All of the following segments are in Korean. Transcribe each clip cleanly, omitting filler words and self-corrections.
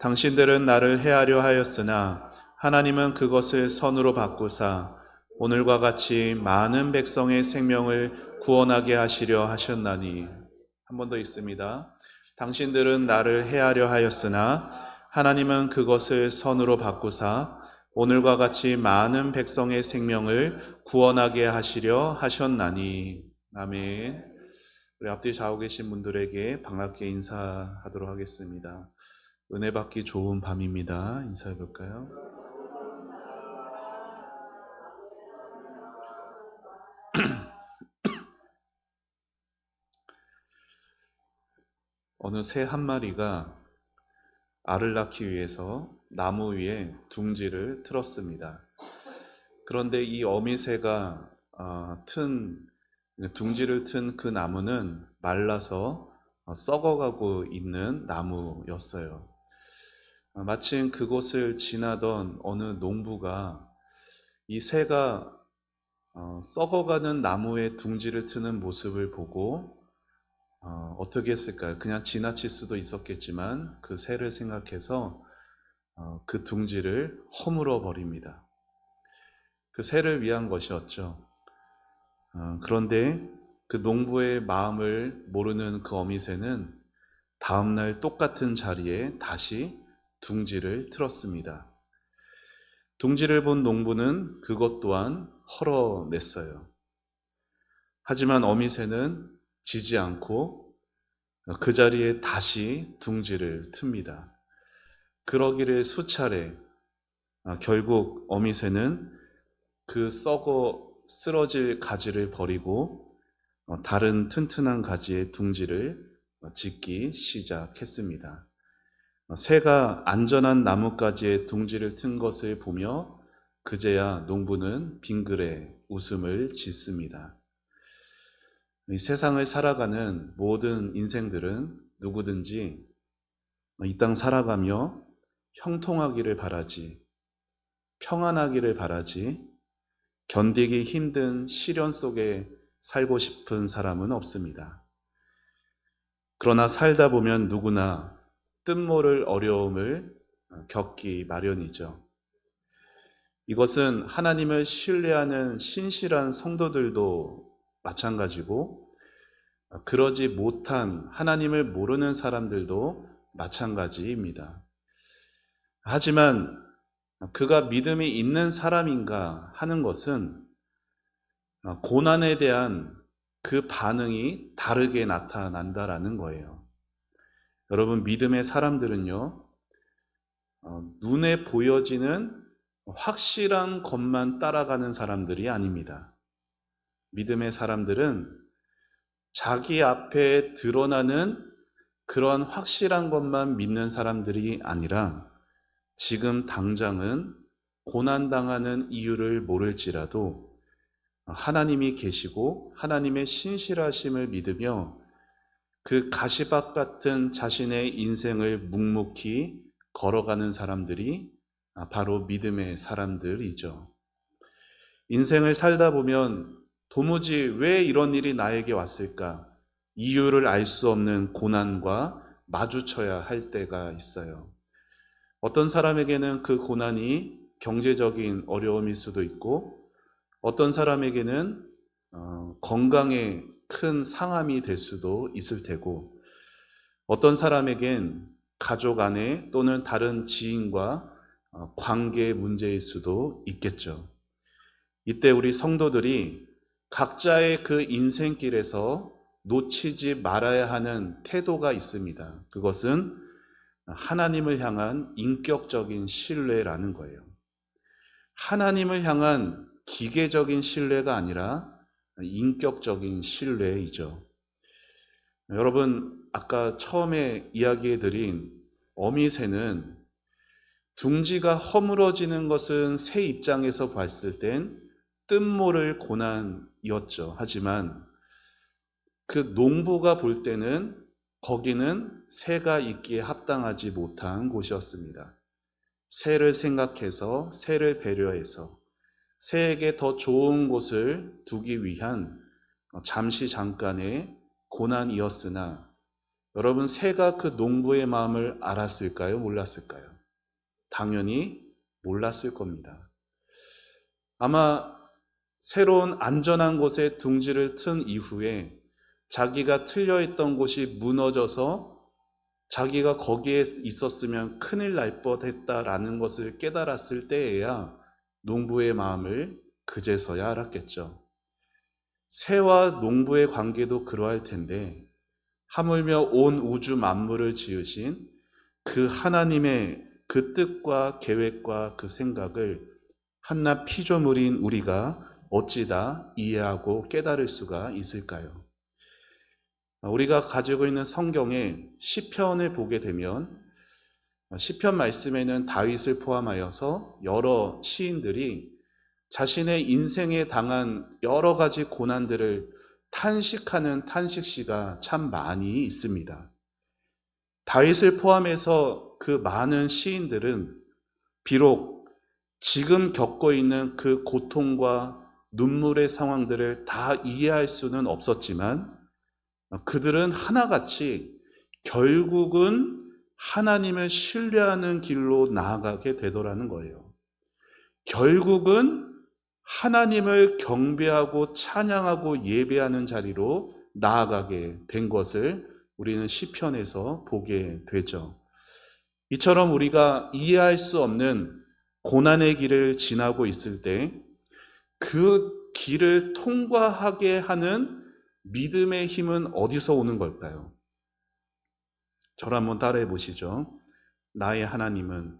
당신들은 나를 해하려 하였으나 하나님은 그것을 선으로 바꾸사 오늘과 같이 많은 백성의 생명을 구원하게 하시려 하셨나니. 한 번 더 있습니다. 당신들은 나를 해하려 하였으나 하나님은 그것을 선으로 바꾸사 오늘과 같이 많은 백성의 생명을 구원하게 하시려 하셨나니. 아멘. 우리 앞뒤 좌우 계신 분들에게 반갑게 인사하도록 하겠습니다. 은혜 받기 좋은 밤입니다. 인사해 볼까요? 어느 새 한 마리가 알을 낳기 위해서 나무 위에 둥지를 틀었습니다. 그런데 이 어미새가 둥지를 튼 그 나무는 말라서 썩어가고 있는 나무였어요. 마침 그곳을 지나던 어느 농부가 이 새가 썩어가는 나무에 둥지를 트는 모습을 보고 어떻게 했을까요? 그냥 지나칠 수도 있었겠지만 그 새를 생각해서 그 둥지를 허물어 버립니다. 그 새를 위한 것이었죠. 그런데 그 농부의 마음을 모르는 그 어미새는 다음날 똑같은 자리에 다시 둥지를 틀었습니다. 둥지를 본 농부는 그것 또한 헐어냈어요. 하지만 어미새는 지지 않고 그 자리에 다시 둥지를 틉니다. 그러기를 수차례. 결국 어미새는 그 썩어 쓰러질 가지를 버리고 다른 튼튼한 가지의 둥지를 짓기 시작했습니다. 새가 안전한 나뭇가지에 둥지를 튼 것을 보며 그제야 농부는 빙그레 웃음을 짓습니다. 이 세상을 살아가는 모든 인생들은 누구든지 이 땅 살아가며 형통하기를 바라지, 평안하기를 바라지, 견디기 힘든 시련 속에 살고 싶은 사람은 없습니다. 그러나 살다 보면 누구나 뜻모를 어려움을 겪기 마련이죠. 이것은 하나님을 신뢰하는 신실한 성도들도 마찬가지고 그러지 못한 하나님을 모르는 사람들도 마찬가지입니다. 하지만 그가 믿음이 있는 사람인가 하는 것은 고난에 대한 그 반응이 다르게 나타난다라는 거예요. 여러분, 믿음의 사람들은요, 눈에 보여지는 확실한 것만 따라가는 사람들이 아닙니다. 믿음의 사람들은 자기 앞에 드러나는 그런 확실한 것만 믿는 사람들이 아니라 지금 당장은 고난당하는 이유를 모를지라도 하나님이 계시고 하나님의 신실하심을 믿으며 그 가시밭 같은 자신의 인생을 묵묵히 걸어가는 사람들이 바로 믿음의 사람들이죠. 인생을 살다 보면 도무지 왜 이런 일이 나에게 왔을까? 이유를 알 수 없는 고난과 마주쳐야 할 때가 있어요. 어떤 사람에게는 그 고난이 경제적인 어려움일 수도 있고, 어떤 사람에게는 건강에 큰 상함이 될 수도 있을 테고, 어떤 사람에겐 가족 안에 또는 다른 지인과 관계 문제일 수도 있겠죠. 이때 우리 성도들이 각자의 그 인생길에서 놓치지 말아야 하는 태도가 있습니다. 그것은 하나님을 향한 인격적인 신뢰라는 거예요. 하나님을 향한 기계적인 신뢰가 아니라 인격적인 신뢰이죠. 여러분, 아까 처음에 이야기해드린 어미새는 둥지가 허물어지는 것은 새 입장에서 봤을 땐 뜻모를 고난이었죠. 하지만 그 농부가 볼 때는 거기는 새가 있기에 합당하지 못한 곳이었습니다. 새를 생각해서, 새를 배려해서 새에게 더 좋은 곳을 두기 위한 잠시 잠깐의 고난이었으나 여러분, 새가 그 농부의 마음을 알았을까요? 몰랐을까요? 당연히 몰랐을 겁니다. 아마 새로운 안전한 곳에 둥지를 튼 이후에 자기가 틀려 있던 곳이 무너져서 자기가 거기에 있었으면 큰일 날 뻔했다라는 것을 깨달았을 때에야 농부의 마음을 그제서야 알았겠죠. 새와 농부의 관계도 그러할 텐데, 하물며 온 우주 만물을 지으신 그 하나님의 그 뜻과 계획과 그 생각을 한낱 피조물인 우리가 어찌다 이해하고 깨달을 수가 있을까요? 우리가 가지고 있는 성경의 시편을 보게 되면 시편 말씀에는 다윗을 포함하여서 여러 시인들이 자신의 인생에 당한 여러 가지 고난들을 탄식하는 탄식시가 참 많이 있습니다. 다윗을 포함해서 그 많은 시인들은 비록 지금 겪고 있는 그 고통과 눈물의 상황들을 다 이해할 수는 없었지만 그들은 하나같이 결국은 하나님을 신뢰하는 길로 나아가게 되더라는 거예요. 결국은 하나님을 경배하고 찬양하고 예배하는 자리로 나아가게 된 것을 우리는 시편에서 보게 되죠. 이처럼 우리가 이해할 수 없는 고난의 길을 지나고 있을 때 그 길을 통과하게 하는 믿음의 힘은 어디서 오는 걸까요? 저를 한번 따라해 보시죠. 나의 하나님은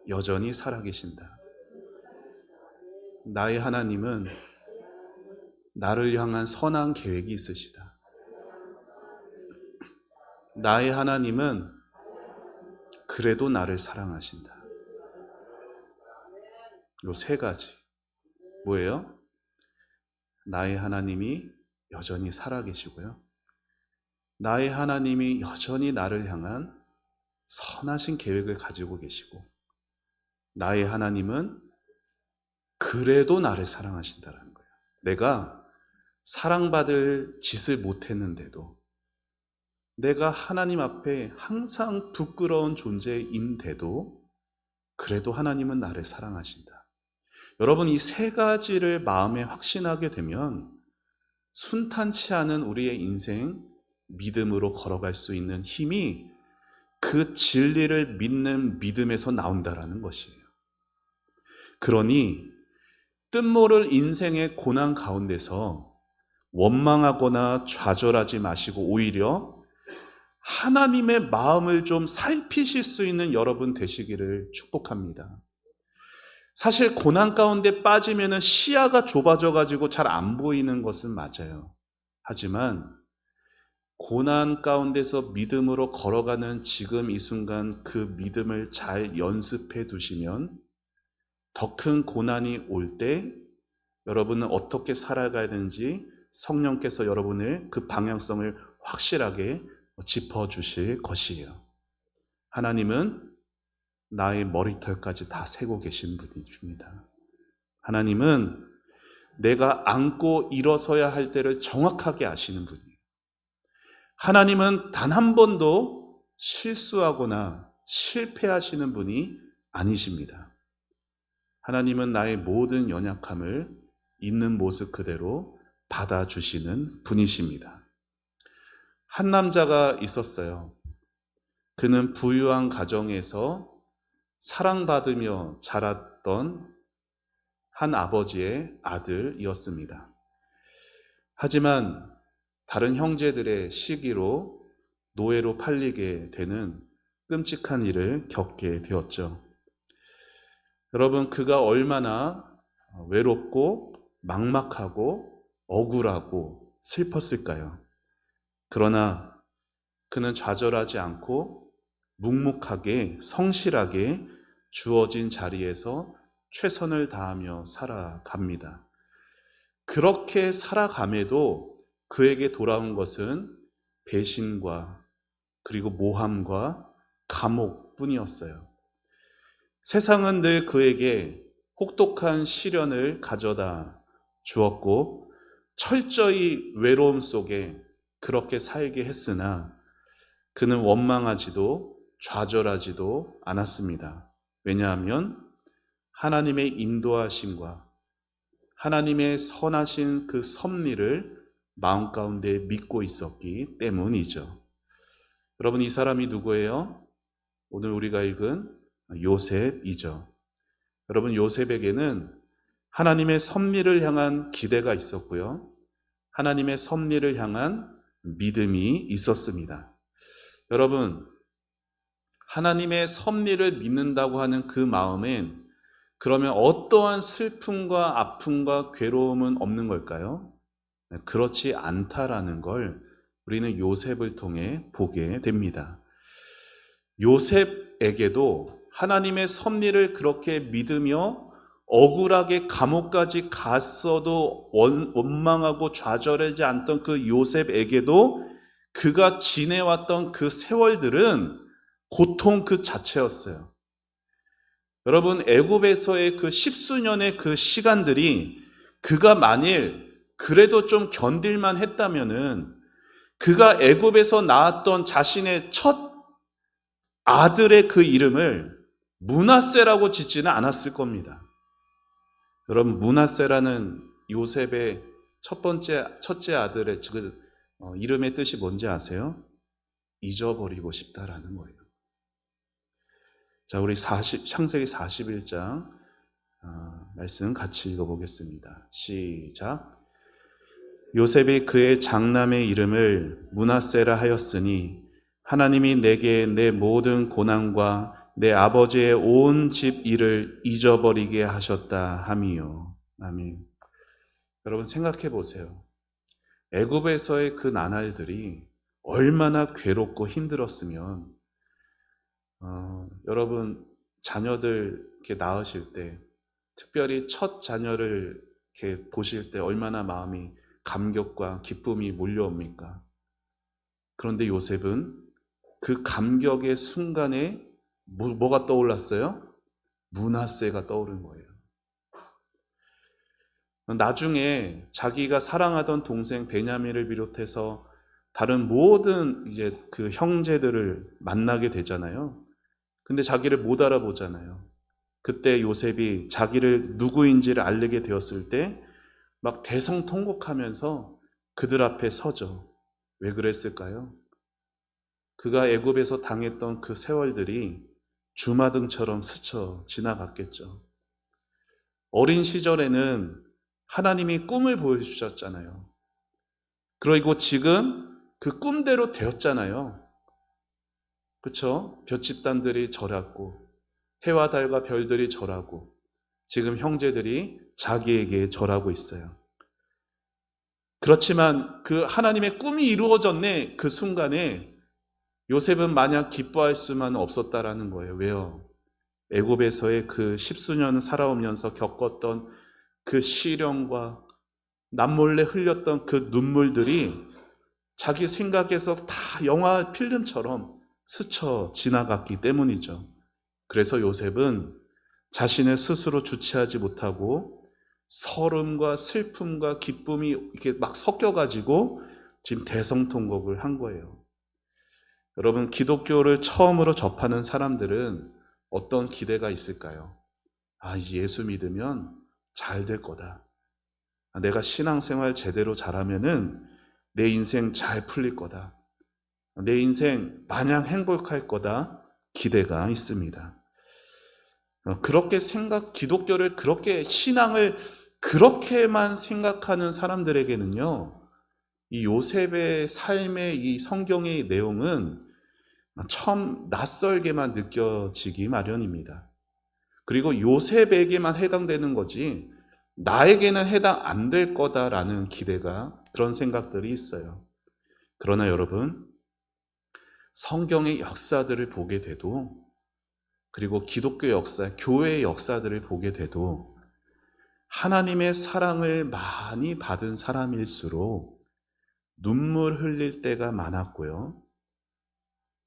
여전히 살아계신다. 나의 하나님은 나를 향한 선한 계획이 있으시다. 나의 하나님은 그래도 나를 사랑하신다. 요 세 가지. 뭐예요? 나의 하나님이 여전히 살아계시고요. 나의 하나님이 여전히 나를 향한 선하신 계획을 가지고 계시고, 나의 하나님은 그래도 나를 사랑하신다는 거예요. 내가 사랑받을 짓을 못했는데도, 내가 하나님 앞에 항상 부끄러운 존재인데도 그래도 하나님은 나를 사랑하신다. 여러분, 이 세 가지를 마음에 확신하게 되면 순탄치 않은 우리의 인생 믿음으로 걸어갈 수 있는 힘이 그 진리를 믿는 믿음에서 나온다라는 것이에요. 그러니 뜻모를 인생의 고난 가운데서 원망하거나 좌절하지 마시고 오히려 하나님의 마음을 좀 살피실 수 있는 여러분 되시기를 축복합니다. 사실 고난 가운데 빠지면 시야가 좁아져 가지고 잘 안 보이는 것은 맞아요. 하지만 고난 가운데서 믿음으로 걸어가는 지금 이 순간 그 믿음을 잘 연습해 두시면 더 큰 고난이 올 때 여러분은 어떻게 살아가야 되는지 성령께서 여러분을 그 방향성을 확실하게 짚어주실 것이에요. 하나님은 나의 머리털까지 다 세고 계신 분이십니다. 하나님은 내가 앉고 일어서야 할 때를 정확하게 아시는 분이에요. 하나님은 단 한 번도 실수하거나 실패하시는 분이 아니십니다. 하나님은 나의 모든 연약함을 있는 모습 그대로 받아주시는 분이십니다. 한 남자가 있었어요. 그는 부유한 가정에서 사랑받으며 자랐던 한 아버지의 아들이었습니다. 하지만 다른 형제들의 시기로 노예로 팔리게 되는 끔찍한 일을 겪게 되었죠. 여러분, 그가 얼마나 외롭고 막막하고 억울하고 슬펐을까요? 그러나 그는 좌절하지 않고 묵묵하게 성실하게 주어진 자리에서 최선을 다하며 살아갑니다. 그렇게 살아감에도 그에게 돌아온 것은 배신과 그리고 모함과 감옥뿐이었어요. 세상은 늘 그에게 혹독한 시련을 가져다 주었고 철저히 외로움 속에 그렇게 살게 했으나 그는 원망하지도 좌절하지도 않았습니다. 왜냐하면 하나님의 인도하심과 하나님의 선하신 그 섭리를 마음 가운데 믿고 있었기 때문이죠. 여러분, 이 사람이 누구예요? 오늘 우리가 읽은 요셉이죠. 여러분, 요셉에게는 하나님의 섭리를 향한 기대가 있었고요. 하나님의 섭리를 향한 믿음이 있었습니다. 여러분, 하나님의 섭리를 믿는다고 하는 그 마음엔 그러면 어떠한 슬픔과 아픔과 괴로움은 없는 걸까요? 그렇지 않다라는 걸 우리는 요셉을 통해 보게 됩니다. 요셉에게도 하나님의 섭리를 그렇게 믿으며 억울하게 감옥까지 갔어도 원망하고 좌절하지 않던 그 요셉에게도 그가 지내왔던 그 세월들은 고통 그 자체였어요. 여러분, 애굽에서의 그 십수년의 그 시간들이 그가 만일 그래도 좀 견딜만 했다면은 그가 애굽에서 낳았던 자신의 첫 아들의 그 이름을 므낫세라고 짓지는 않았을 겁니다. 여러분, 므낫세라는 요셉의 첫째 아들의 그 이름의 뜻이 뭔지 아세요? 잊어버리고 싶다라는 거예요. 자, 우리 창세기 41장 말씀 같이 읽어보겠습니다. 시작. 요셉이 그의 장남의 이름을 므낫세라 하였으니 하나님이 내게 내 모든 고난과 내 아버지의 온 집 일을 잊어버리게 하셨다 함이요. 아멘. 여러분, 생각해 보세요. 애굽에서의 그 나날들이 얼마나 괴롭고 힘들었으면 여러분, 자녀들 이렇게 낳으실 때, 특별히 첫 자녀를 이렇게 보실 때 얼마나 마음이 감격과 기쁨이 몰려옵니까? 그런데 요셉은 그 감격의 순간에 뭐가 떠올랐어요? 므낫세가 떠오른 거예요. 나중에 자기가 사랑하던 동생 베냐민을 비롯해서 다른 모든 이제 그 형제들을 만나게 되잖아요. 근데 자기를 못 알아보잖아요. 그때 요셉이 자기를 누구인지를 알게 되었을 때 막 대성통곡하면서 그들 앞에 서죠. 왜 그랬을까요? 그가 애굽에서 당했던 그 세월들이 주마등처럼 스쳐 지나갔겠죠. 어린 시절에는 하나님이 꿈을 보여주셨잖아요. 그리고 지금 그 꿈대로 되었잖아요. 그렇죠? 볏집단들이 절하고 해와 달과 별들이 절하고 지금 형제들이 자기에게 절하고 있어요. 그렇지만 그 하나님의 꿈이 이루어졌네 그 순간에 요셉은 마냥 기뻐할 수만 없었다라는 거예요. 왜요? 애굽에서의 그 십수년 살아오면서 겪었던 그 시련과 남몰래 흘렸던 그 눈물들이 자기 생각에서 다 영화 필름처럼 스쳐 지나갔기 때문이죠. 그래서 요셉은 자신의 스스로 주체하지 못하고 서름과 슬픔과 기쁨이 이렇게 막 섞여가지고 지금 대성통곡을 한 거예요. 여러분, 기독교를 처음으로 접하는 사람들은 어떤 기대가 있을까요? 이제 예수 믿으면 잘 될 거다. 내가 신앙생활 제대로 잘하면은 내 인생 잘 풀릴 거다. 내 인생 마냥 행복할 거다. 기대가 있습니다. 그렇게 기독교를 그렇게, 신앙을 그렇게만 생각하는 사람들에게는요, 이 요셉의 삶의 이 성경의 내용은 처음 낯설게만 느껴지기 마련입니다. 그리고 요셉에게만 해당되는 거지 나에게는 해당 안 될 거다라는 기대가, 그런 생각들이 있어요. 그러나 여러분, 성경의 역사들을 보게 돼도, 그리고 기독교 역사, 교회의 역사들을 보게 돼도 하나님의 사랑을 많이 받은 사람일수록 눈물 흘릴 때가 많았고요.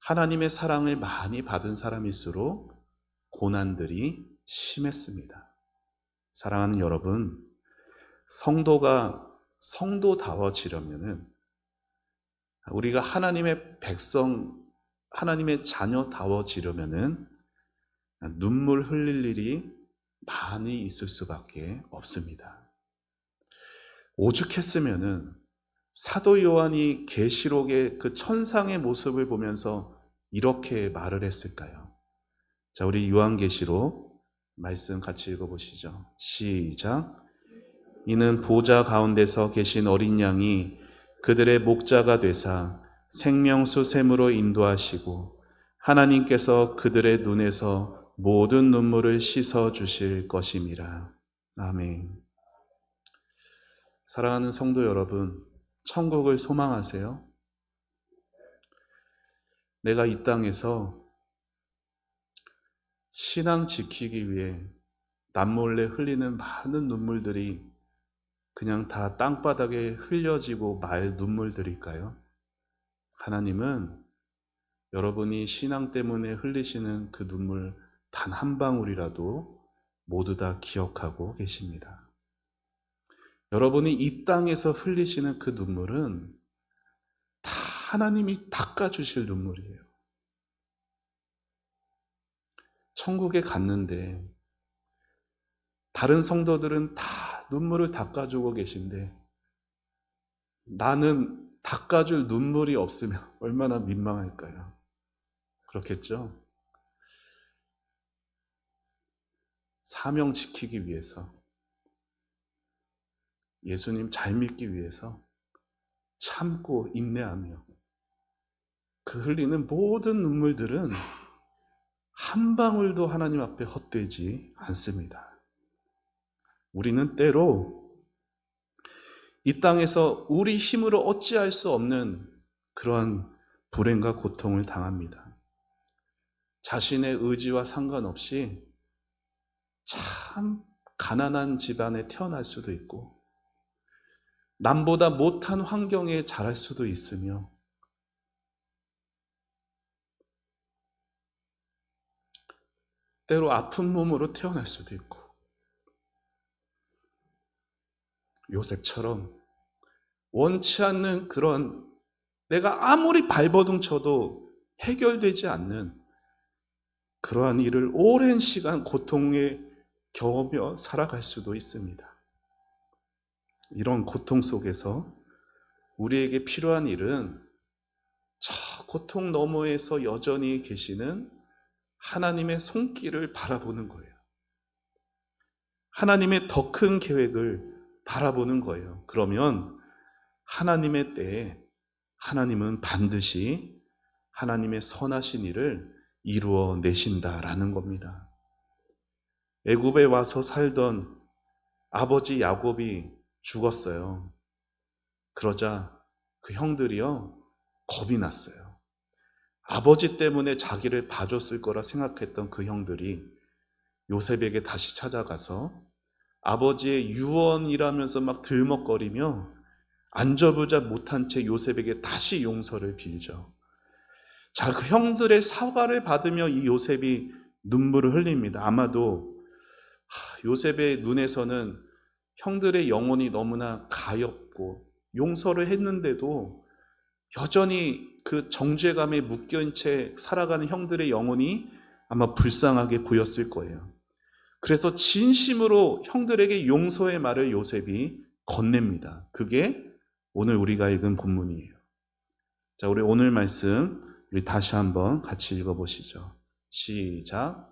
하나님의 사랑을 많이 받은 사람일수록 고난들이 심했습니다. 사랑하는 여러분, 성도가 성도다워지려면은, 우리가 하나님의 백성, 하나님의 자녀다워지려면은 눈물 흘릴 일이 많이 있을 수밖에 없습니다. 오죽했으면은 사도 요한이 계시록의 그 천상의 모습을 보면서 이렇게 말을 했을까요? 자, 우리 요한계시록 말씀 같이 읽어보시죠. 시작. 이는 보좌 가운데서 계신 어린 양이 그들의 목자가 되사 생명수 샘으로 인도하시고 하나님께서 그들의 눈에서 모든 눈물을 씻어 주실 것임이라. 아멘. 사랑하는 성도 여러분, 천국을 소망하세요? 내가 이 땅에서 신앙 지키기 위해 남몰래 흘리는 많은 눈물들이 그냥 다 땅바닥에 흘려지고 말 눈물들일까요? 하나님은 여러분이 신앙 때문에 흘리시는 그 눈물 단 한 방울이라도 모두 다 기억하고 계십니다. 여러분이 이 땅에서 흘리시는 그 눈물은 다 하나님이 닦아주실 눈물이에요. 천국에 갔는데 다른 성도들은 다 눈물을 닦아주고 계신데 나는 닦아줄 눈물이 없으면 얼마나 민망할까요? 그렇겠죠? 사명 지키기 위해서, 예수님 잘 믿기 위해서 참고 인내하며 그 흘리는 모든 눈물들은 한 방울도 하나님 앞에 헛되지 않습니다. 우리는 때로 이 땅에서 우리 힘으로 어찌할 수 없는 그러한 불행과 고통을 당합니다. 자신의 의지와 상관없이 참 가난한 집안에 태어날 수도 있고 남보다 못한 환경에 자랄 수도 있으며 때로 아픈 몸으로 태어날 수도 있고 요셉처럼 원치 않는 그런 내가 아무리 발버둥 쳐도 해결되지 않는 그러한 일을 오랜 시간 고통에 겨우며 살아갈 수도 있습니다. 이런 고통 속에서 우리에게 필요한 일은 저 고통 너머에서 여전히 계시는 하나님의 손길을 바라보는 거예요. 하나님의 더 큰 계획을 바라보는 거예요. 그러면 하나님의 때에 하나님은 반드시 하나님의 선하신 일을 이루어 내신다라는 겁니다. 애굽에 와서 살던 아버지 야곱이 죽었어요. 그러자 그 형들이요 겁이 났어요. 아버지 때문에 자기를 봐줬을 거라 생각했던 그 형들이 요셉에게 다시 찾아가서 아버지의 유언이라면서 막 들먹거리며 안절부절 못한 채 요셉에게 다시 용서를 빌죠. 자, 그 형들의 사과를 받으며 이 요셉이 눈물을 흘립니다. 아마도 요셉의 눈에서는 형들의 영혼이 너무나 가엾고 용서를 했는데도 여전히 그 정죄감에 묶여인 채 살아가는 형들의 영혼이 아마 불쌍하게 보였을 거예요. 그래서 진심으로 형들에게 용서의 말을 요셉이 건넵니다. 그게 오늘 우리가 읽은 본문이에요. 자, 우리 오늘 말씀 우리 다시 한번 같이 읽어보시죠. 시작.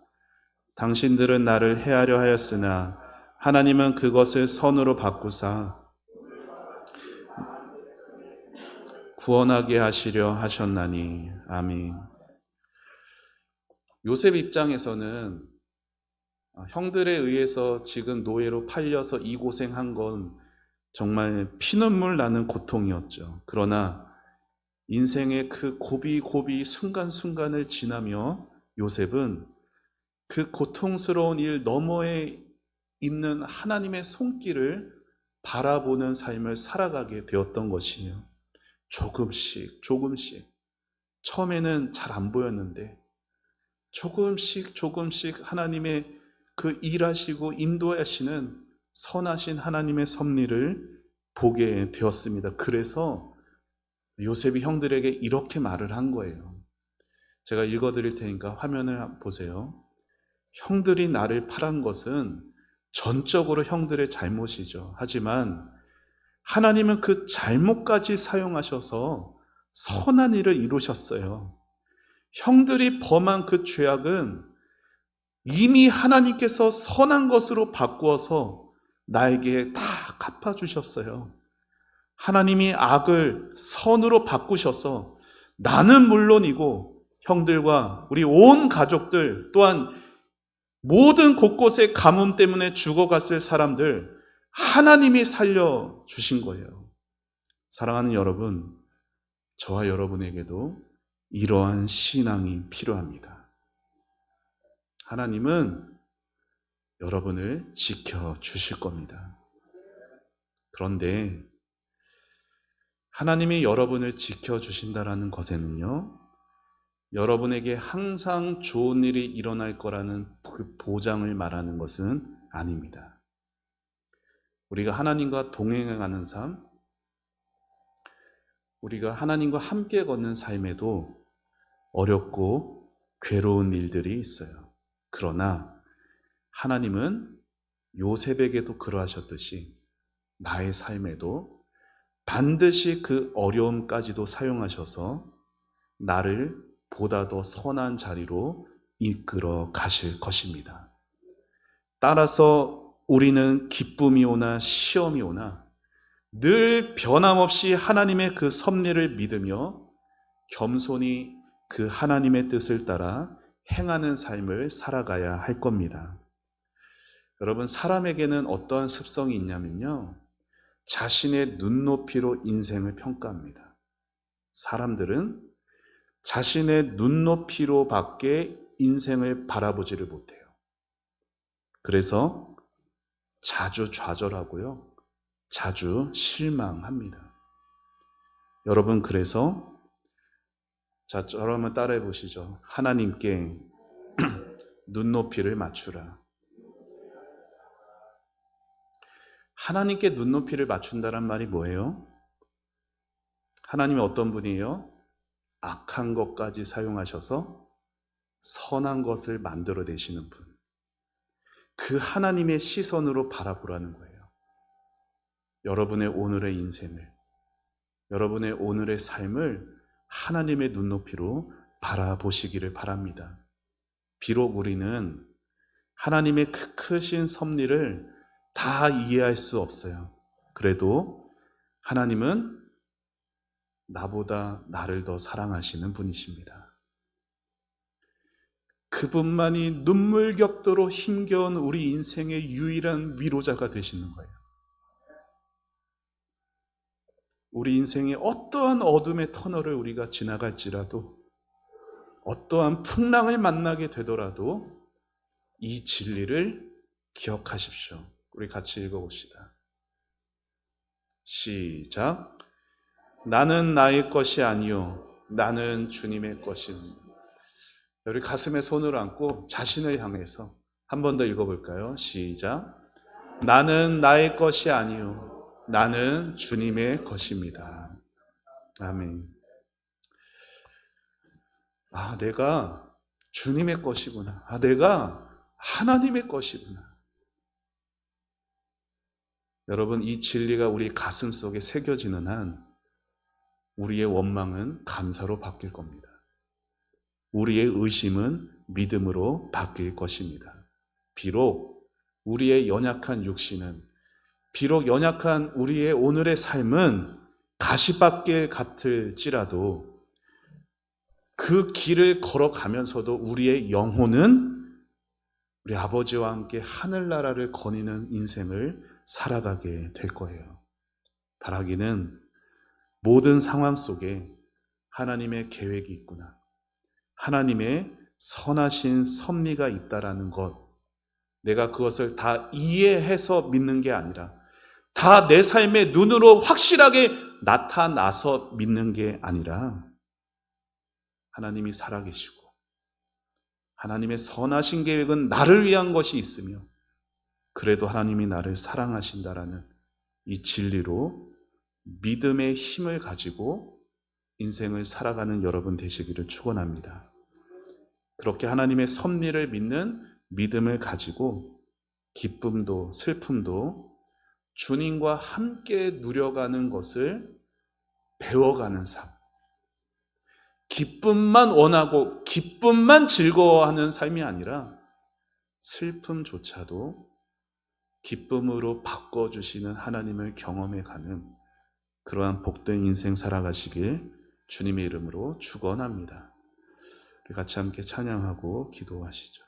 당신들은 나를 해하려 하였으나 하나님은 그것을 선으로 바꾸사 구원하게 하시려 하셨나니. 아멘. 요셉 입장에서는 형들에 의해서 지금 노예로 팔려서 이 고생한 건 정말 피눈물 나는 고통이었죠. 그러나 인생의 그 고비 순간순간을 지나며 요셉은 그 고통스러운 일 너머에 있는 하나님의 손길을 바라보는 삶을 살아가게 되었던 것이에요. 조금씩 처음에는 잘 안 보였는데 조금씩 하나님의 그 일하시고 인도하시는 선하신 하나님의 섭리를 보게 되었습니다. 그래서 요셉이 형들에게 이렇게 말을 한 거예요. 제가 읽어드릴 테니까 화면을 보세요. 형들이 나를 팔은 것은 전적으로 형들의 잘못이죠. 하지만 하나님은 그 잘못까지 사용하셔서 선한 일을 이루셨어요. 형들이 범한 그 죄악은 이미 하나님께서 선한 것으로 바꾸어서 나에게 다 갚아주셨어요. 하나님이 악을 선으로 바꾸셔서 나는 물론이고 형들과 우리 온 가족들 또한 모든 곳곳에 가뭄 때문에 죽어갔을 사람들 하나님이 살려주신 거예요. 사랑하는 여러분, 저와 여러분에게도 이러한 신앙이 필요합니다. 하나님은 여러분을 지켜주실 겁니다. 그런데 하나님이 여러분을 지켜주신다라는 것에는요, 여러분에게 항상 좋은 일이 일어날 거라는 그 보장을 말하는 것은 아닙니다. 우리가 하나님과 동행하는 삶, 우리가 하나님과 함께 걷는 삶에도 어렵고 괴로운 일들이 있어요. 그러나 하나님은 요셉에게도 그러하셨듯이 나의 삶에도 반드시 그 어려움까지도 사용하셔서 나를 보다 더 선한 자리로 이끌어 가실 것입니다. 따라서 우리는 기쁨이 오나 시험이 오나 늘 변함없이 하나님의 그 섭리를 믿으며 겸손히 그 하나님의 뜻을 따라 행하는 삶을 살아가야 할 겁니다. 여러분, 사람에게는 어떠한 습성이 있냐면요, 자신의 눈높이로 인생을 평가합니다. 사람들은 자신의 눈높이로 밖에 인생을 바라보지를 못해요. 그래서 자주 좌절하고요, 자주 실망합니다. 여러분, 그래서 저를 한번 따라해 보시죠. 하나님께 눈높이를 맞추라. 하나님께 눈높이를 맞춘다란 말이 뭐예요? 하나님이 어떤 분이에요? 악한 것까지 사용하셔서 선한 것을 만들어내시는 분. 그 하나님의 시선으로 바라보라는 거예요. 여러분의 오늘의 인생을, 여러분의 오늘의 삶을 하나님의 눈높이로 바라보시기를 바랍니다. 비록 우리는 하나님의 그 크신 섭리를 다 이해할 수 없어요. 그래도 하나님은 나보다 나를 더 사랑하시는 분이십니다. 그분만이 눈물겹도록 힘겨운 우리 인생의 유일한 위로자가 되시는 거예요. 우리 인생의 어떠한 어둠의 터널을 우리가 지나갈지라도, 어떠한 풍랑을 만나게 되더라도 이 진리를 기억하십시오. 우리 같이 읽어봅시다. 시작. 나는 나의 것이 아니요 나는 주님의 것입니다. 우리 가슴에 손을 얹고 자신을 향해서 한 번 더 읽어볼까요? 시작. 나는 나의 것이 아니요 나는 주님의 것입니다. 아멘. 내가 주님의 것이구나. 내가 하나님의 것이구나. 여러분, 이 진리가 우리 가슴 속에 새겨지는 한 우리의 원망은 감사로 바뀔 겁니다. 우리의 의심은 믿음으로 바뀔 것입니다. 비록 우리의 연약한 육신은, 비록 연약한 우리의 오늘의 삶은 가시밭길 같을지라도 그 길을 걸어가면서도 우리의 영혼은 우리 아버지와 함께 하늘나라를 거니는 인생을 살아가게 될 거예요. 바라기는 모든 상황 속에 하나님의 계획이 있구나, 하나님의 선하신 섭리가 있다라는 것, 내가 그것을 다 이해해서 믿는 게 아니라 다 내 삶의 눈으로 확실하게 나타나서 믿는 게 아니라 하나님이 살아계시고 하나님의 선하신 계획은 나를 위한 것이 있으며 그래도 하나님이 나를 사랑하신다라는 이 진리로 믿음의 힘을 가지고 인생을 살아가는 여러분 되시기를 축원합니다. 그렇게 하나님의 섭리를 믿는 믿음을 가지고 기쁨도 슬픔도 주님과 함께 누려가는 것을 배워가는 삶. 기쁨만 원하고 기쁨만 즐거워하는 삶이 아니라 슬픔조차도 기쁨으로 바꿔주시는 하나님을 경험해가는 그러한 복된 인생 살아가시길 주님의 이름으로 축원합니다. 우리 같이 함께 찬양하고 기도하시죠.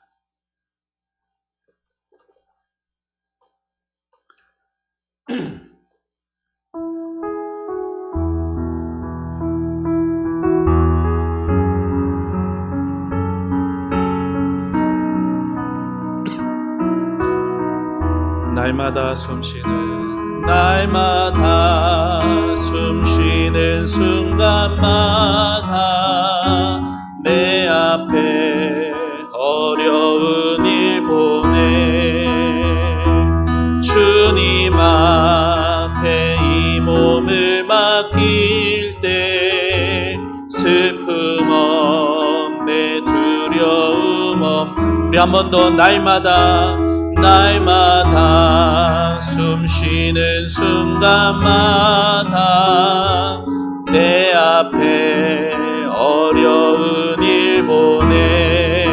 날마다 숨쉬는 순간마다 내 앞에 어려운 일 보내 주님 앞에 이 몸을 맡길 때 슬픔 없네 두려움 없네 우리 한 번 더 날마다 숨쉬는 순간마다 내 앞에 어려운 일 보내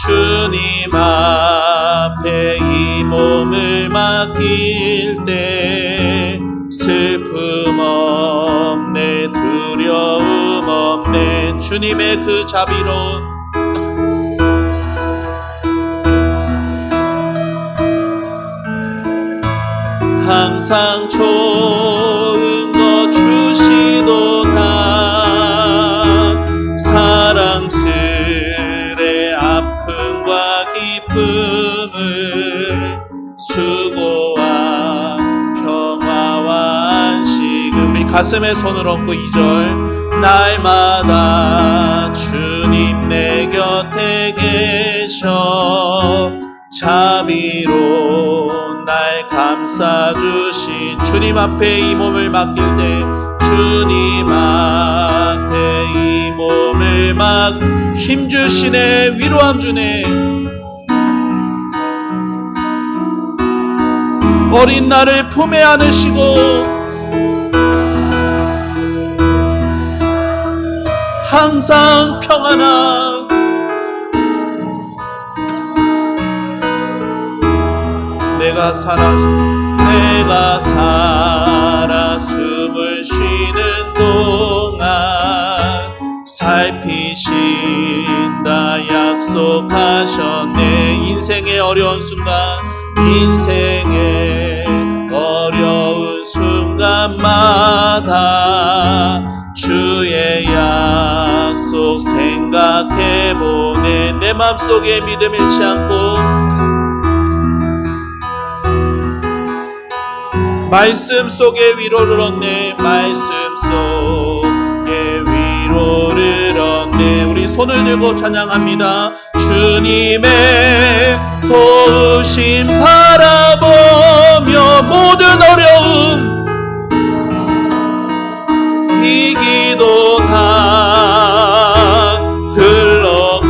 주님 앞에 이 몸을 맡길 때 슬픔 없네 두려움 없네 주님의 그 자비로운 항상 좋은 것 주시도다 사랑스레 아픔과 기쁨을 수고와 평화와 안식을 우리 가슴에 손을 얹고 2절 날마다 주님 내 곁에 계셔 자비로 날 감싸주신 주님 앞에 이 몸을 맡길 때 주님 앞에 이 몸을 힘주시네 위로함 주네 어린 나를 품에 안으시고 항상 평안한 내가 살아 숨을 쉬는 동안 살피신다 약속하셨네 인생의 어려운 순간마다 주의 약속 생각해보네 내 맘속에 믿음 잃지 않고 말씀 속에 위로를 얻네 말씀 속에 위로를 얻네 우리 손을 들고 찬양합니다 주님의 도우심 바라보며 모든 어려움 이기도 다 흘러가는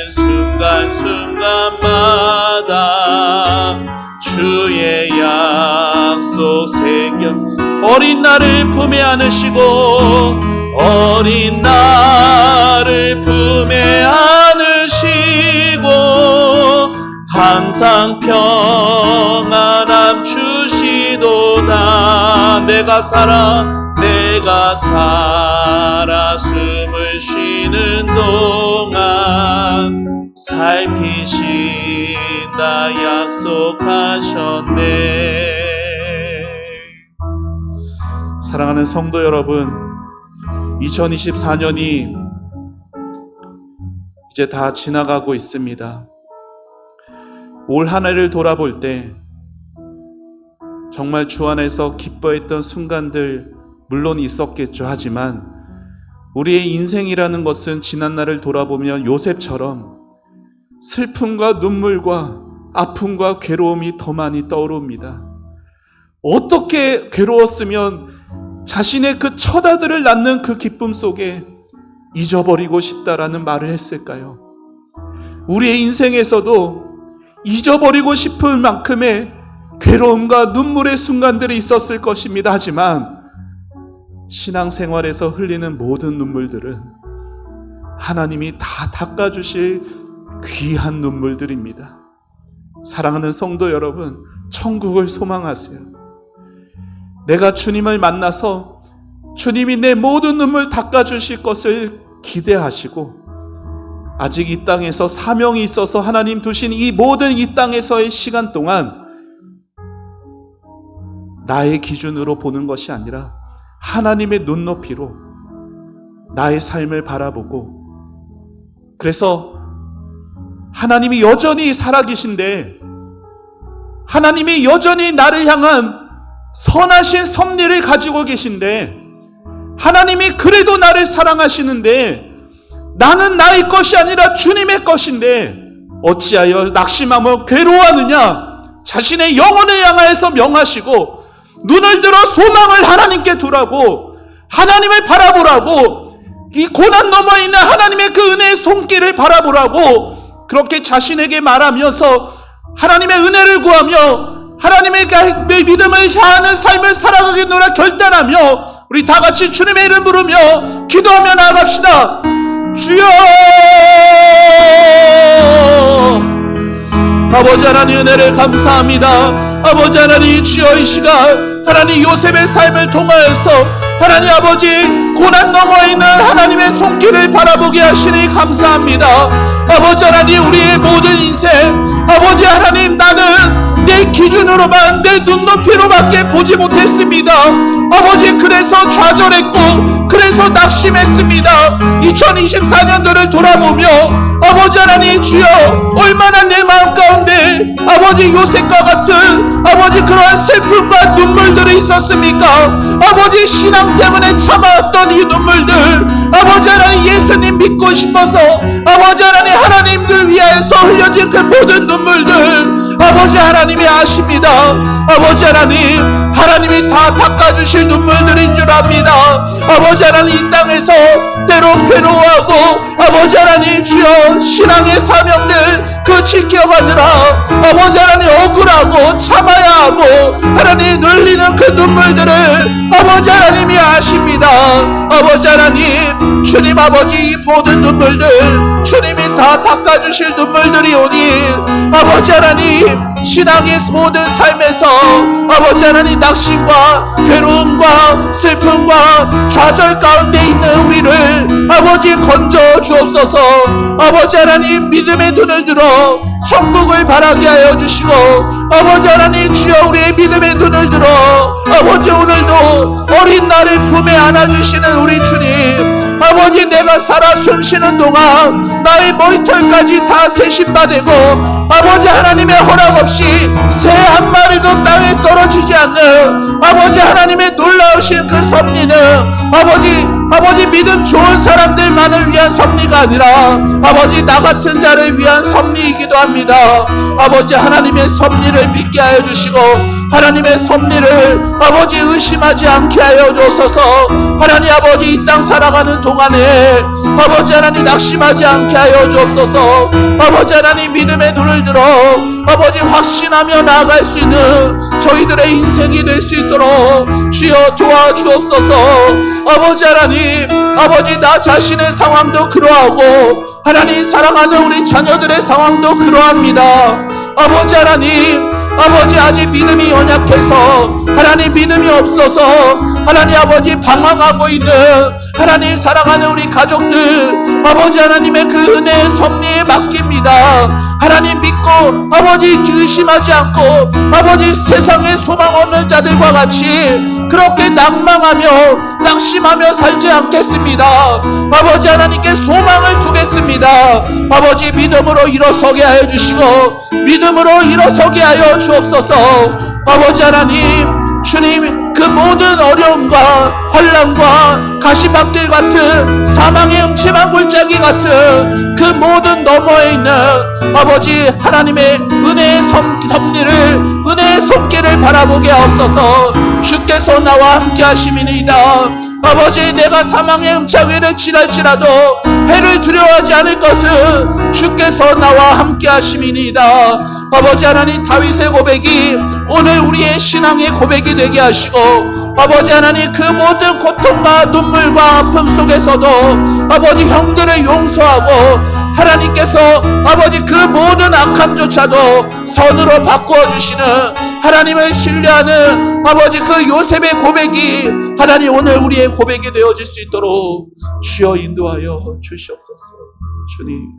순간순간마다 주의 약속 생겨 어린 나를 품에 안으시고 어린 나를 품에 안으시고 항상 평안함 주시도다 내가 살아 숨을 쉬는 동안 살피신다 약속하셨네 사랑하는 성도 여러분 2024년이 이제 다 지나가고 있습니다 올 한 해를 돌아볼 때 정말 주 안에서 기뻐했던 순간들 물론 있었겠죠 하지만 우리의 인생이라는 것은 지난날을 돌아보면 요셉처럼 슬픔과 눈물과 아픔과 괴로움이 더 많이 떠오릅니다. 어떻게 괴로웠으면 자신의 그 첫 아들을 낳는 그 기쁨 속에 잊어버리고 싶다라는 말을 했을까요? 우리의 인생에서도 잊어버리고 싶을 만큼의 괴로움과 눈물의 순간들이 있었을 것입니다. 하지만 신앙생활에서 흘리는 모든 눈물들은 하나님이 다 닦아주실 귀한 눈물들입니다. 사랑하는 성도 여러분, 천국을 소망하세요. 내가 주님을 만나서 주님이 내 모든 눈물 닦아주실 것을 기대하시고, 아직 이 땅에서 사명이 있어서 하나님 두신 이 모든 이 땅에서의 시간 동안 나의 기준으로 보는 것이 아니라 하나님의 눈높이로 나의 삶을 바라보고, 그래서 하나님이 여전히 살아계신데, 하나님이 여전히 나를 향한 선하신 섭리를 가지고 계신데, 하나님이 그래도 나를 사랑하시는데, 나는 나의 것이 아니라 주님의 것인데 어찌하여 낙심하며 괴로워하느냐. 자신의 영혼을 향하여서 명하시고 눈을 들어 소망을 하나님께 두라고, 하나님을 바라보라고, 이 고난 너머에 있는 하나님의 그 은혜의 손길을 바라보라고 그렇게 자신에게 말하면서 하나님의 은혜를 구하며 하나님의 믿음을 향하는 삶을 살아가겠노라 결단하며 우리 다 같이 주님의 이름 부르며 기도하며 나아갑시다. 주여! 아버지 하나님 은혜를 감사합니다. 아버지 하나님 주여, 이 시간 하나님 요셉의 삶을 통하여서 하나님 아버지 고난 너머에 있는 하나님의 손길을 바라보게 하시니 감사합니다. 아버지 하나님 우리의 모든 인생, 아버지 하나님 나는 내 기준으로만 내 눈높이로밖에 보지 못했습니다. 아버지 그래서 좌절했고 그래서 낙심했습니다. 2024년도를 돌아보며 아버지 하나님 주여, 얼마나 내 마음 가운데 아버지 요셉과 같은 아버지 그러한 슬픔과 눈물들이 있었습니까? 아버지 신앙 때문에 참아왔던 이 눈물들, 아버지 하나님 예수님 믿고 싶어서 아버지 하나님 하나님들 위하여서 흘려진 그 모든 눈물들 아버지 하나님이 아십니다. 아버지 하나님, 하나님이 다 닦아주실 눈물들인 줄 압니다. 아버지 하나님 이 땅에서 때로 괴로워하고 아버지 하나님 주여 신앙의 사명들 그 지켜가느라 아버지 하나님 억울하고 참아야 하고 하나님 늘리는 그 눈물들을 아버지 하나님이 아십니다. 아버지 하나님, 주님 아버지 이 모든 눈물들 주님이 다 닦아주실 눈물들이 오니 아버지 하나님 신앙의 모든 삶에서 아버지 하나님 낙심과 괴로움과 슬픔과 좌절 가운데 있는 우리를 아버지 건져 주옵소서. 아버지 하나님 믿음의 눈을 들어 천국을 바라게 하여 주시고 아버지 하나님 주여 우리의 믿음의 눈을 들어 아버지 오늘도 어린 나를 품에 안아주시는 우리 주님, 아버지 내가 살아 숨쉬는 동안 나의 머리털까지 다 세심받고 아버지 하나님의 허락 없이 새 한 마리도 땅에 떨어지지 않는 아버지 하나님의 놀라우신 그 섭리는 아버지 믿음 좋은 사람들만을 위한 섭리가 아니라 아버지 나 같은 자를 위한 섭리이기도 합니다. 아버지 하나님의 섭리를 믿게 하여 주시고 하나님의 섭리를 아버지 의심하지 않게 하여 주옵소서. 하나님 아버지 이 땅 살아가는 동안에 아버지 하나님 낙심하지 않게 하여 주옵소서. 아버지 하나님 믿음의 눈을 들어 아버지 확신하며 나아갈 수 있는 저희들의 인생이 될 수 있도록 주여 도와주옵소서. 아버지 하나님, 아버지 나 자신의 상황도 그러하고 하나님 사랑하는 우리 자녀들의 상황도 그러합니다. 아버지 하나님, 아버지 아직 믿음이 연약해서 하나님 믿음이 없어서 하나님 아버지 방황하고 있는 하나님 사랑하는 우리 가족들 아버지 하나님의 그 은혜의 섭리에 맡깁니다. 하나님 믿고 아버지 의심하지 않고 아버지 세상에 소망 없는 자들과 같이 그렇게 낭망하며 낙심하며 살지 않겠습니다. 아버지 하나님께 소망을 두겠습니다. 아버지 믿음으로 일어서게 하여 주시고 믿음으로 일어서게 하여 주옵소서. 아버지 하나님, 주님 그 모든 어려움과 환난과 가시밭길 같은 사망의 음침한 골짜기 같은 그 모든 너머에 있는 아버지 하나님의 은혜의 섭리를 은혜의 손길을 바라보게 하옵소서. 주께서 나와 함께 하심이니이다. 아버지, 내가 사망의 음차위를 지날지라도 해를 두려워하지 않을 것은 주께서 나와 함께 하심이니이다. 아버지 하나님, 다윗의 고백이 오늘 우리의 신앙의 고백이 되게 하시고, 아버지 하나님, 그 모든 고통과 눈물과 아픔 속에서도 아버지 형들을 용서하고 하나님께서 아버지 그 모든 악함조차도 선으로 바꾸어 주시는 하나님을 신뢰하는 아버지 그 요셉의 고백이 하나님 오늘 우리의 고백이 되어질 수 있도록 주여 인도하여 주시옵소서. 주님.